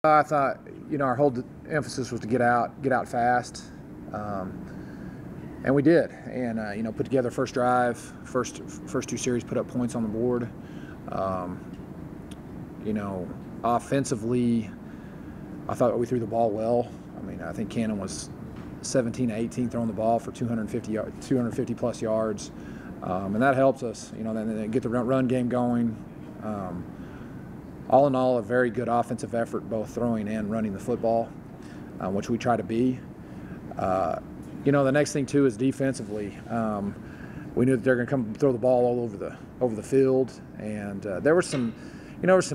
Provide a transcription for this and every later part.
I thought, our whole emphasis was to get out fast, and we did. And put together first drive, first two series, put up points on the board. Offensively, I thought we threw the ball well. I think Cannon was 17-18 throwing the ball for 250 plus yards, and that helps us. Then get the run game going. All in all, a very good offensive effort, both throwing and running the football, which we try to be. The next thing too is defensively. We knew that they're going to come throw the ball all over the field, and there were some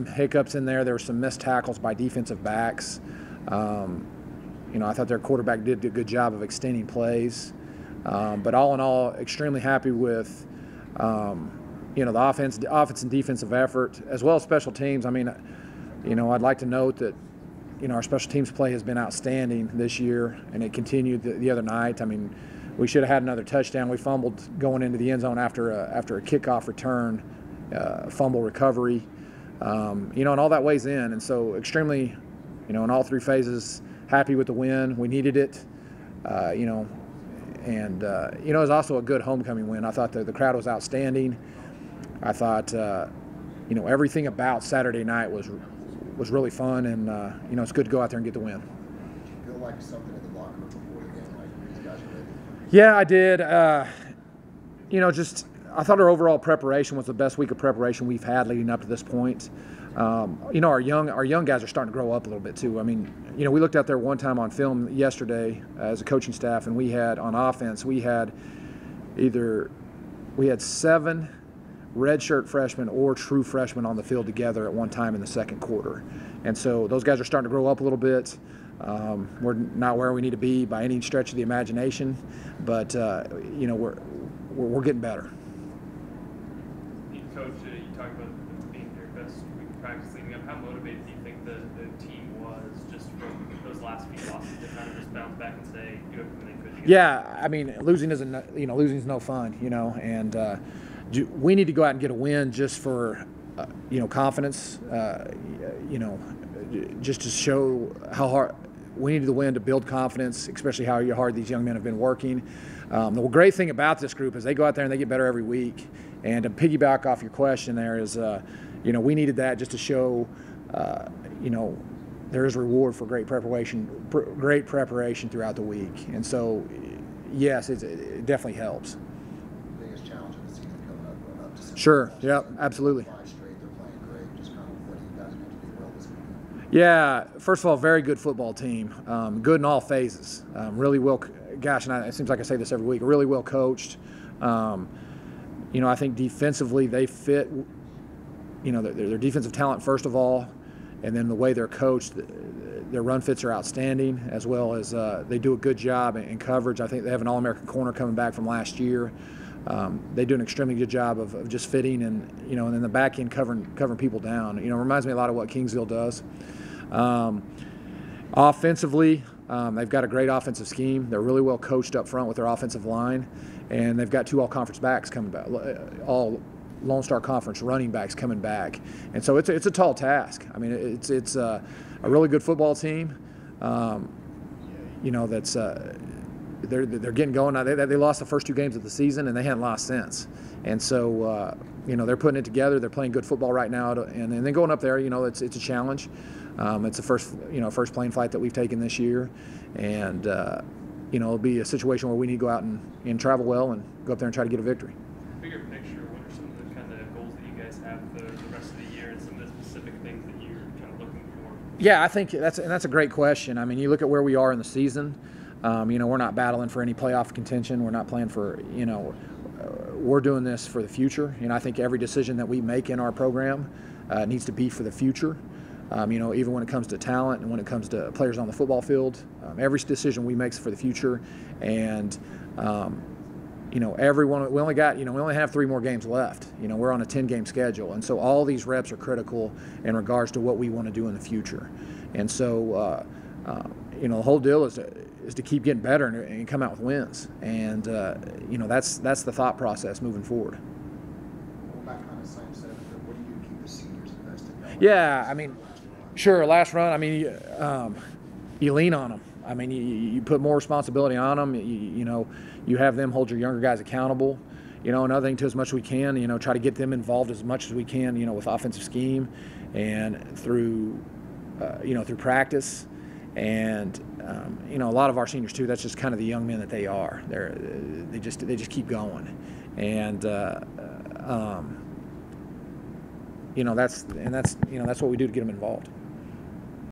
hiccups in there. There were some missed tackles by defensive backs. I thought their quarterback did a good job of extending plays. But all in all, extremely happy with the offense and defensive effort, as well as special teams. I'd like to note that our special teams play has been outstanding this year, and it continued the other night. We should have had another touchdown. We fumbled going into the end zone after a kickoff return, fumble recovery, and all that weighs in. And so extremely, in all three phases, happy with the win. We needed it, and it was also a good homecoming win. I thought the crowd was outstanding. I thought, everything about Saturday night was really fun, and it's good to go out there and get the win. Did you feel like something in the locker room before the game, like these guys are ready? Yeah, I did. I thought our overall preparation was the best week of preparation we've had leading up to this point. Our young guys are starting to grow up a little bit too. We looked out there one time on film yesterday as a coaching staff, and we had on offense, we had 7 redshirt freshmen or true freshmen on the field together at one time in the second quarter. And so those guys are starting to grow up a little bit. We're not where we need to be by any stretch of the imagination, but we're getting better. Coach, you talked about being your best week of practice leading up. How motivated do you think the team was just from those last few losses to kind of just bounce back and say, do everything they could? Yeah, losing is no fun, and we need to go out and get a win just for, confidence, just to show how hard we needed the win to build confidence, especially how hard these young men have been working. The great thing about this group is they go out there and they get better every week. And to piggyback off your question there is, we needed that just to show, there is reward for great preparation throughout the week. And so, yes, it definitely helps. Biggest challenge of the season coming up to Sure. Yep. Absolutely. 5 straight, they're playing great. Just kind of what do you guys need to do well this weekend? Yeah. First of all, very good football team. Good in all phases. Really well. Gosh, and it seems like I say this every week. Really well coached. I think defensively they fit. Their defensive talent first of all, and then the way they're coached. Their run fits are outstanding, as well as they do a good job in coverage. I think they have an All-American corner coming back from last year. They do an extremely good job of just fitting and then the back end covering people down. It reminds me a lot of what Kingsville does. Offensively, they've got a great offensive scheme. They're really well coached up front with their offensive line, and they've got 2 all-conference backs coming back, all Lone Star Conference running backs coming back, and so it's a tall task. It's a really good football team. That's they're getting going now. They lost the first 2 games of the season, and they hadn't lost since. And so they're putting it together. They're playing good football right now, and then going up there, it's a challenge. It's the first plane flight that we've taken this year, and it'll be a situation where we need to go out and travel well and go up there and try to get a victory. Bigger picture, what are some of the kind of goals that you guys have for the rest of the year, and some of the specific things that you're kind of looking for? Yeah, I think that's a great question. You look at where we are in the season. We're not battling for any playoff contention. We're not playing for, we're doing this for the future. I think every decision that we make in our program needs to be for the future. Even when it comes to talent and when it comes to players on the football field, every decision we make is for the future. And, everyone, we only have 3 more games left. We're on a 10-game schedule. And so all these reps are critical in regards to what we want to do in the future. And so, the whole deal is to keep getting better and come out with wins. And, that's the thought process moving forward. Well, that kind of same set, what do you do to keep the seniors invested? Yeah, Sure, last run. I mean, you lean on them. I mean, you put more responsibility on them. You know, you have them hold your younger guys accountable. You know, another thing too, as much as we can, you know, try to get them involved as much as we can. You know, with offensive scheme and through, you know, through practice, and you know, a lot of our seniors too. That's just kind of the young men that they are. They just keep going, and you know, that's what we do to get them involved.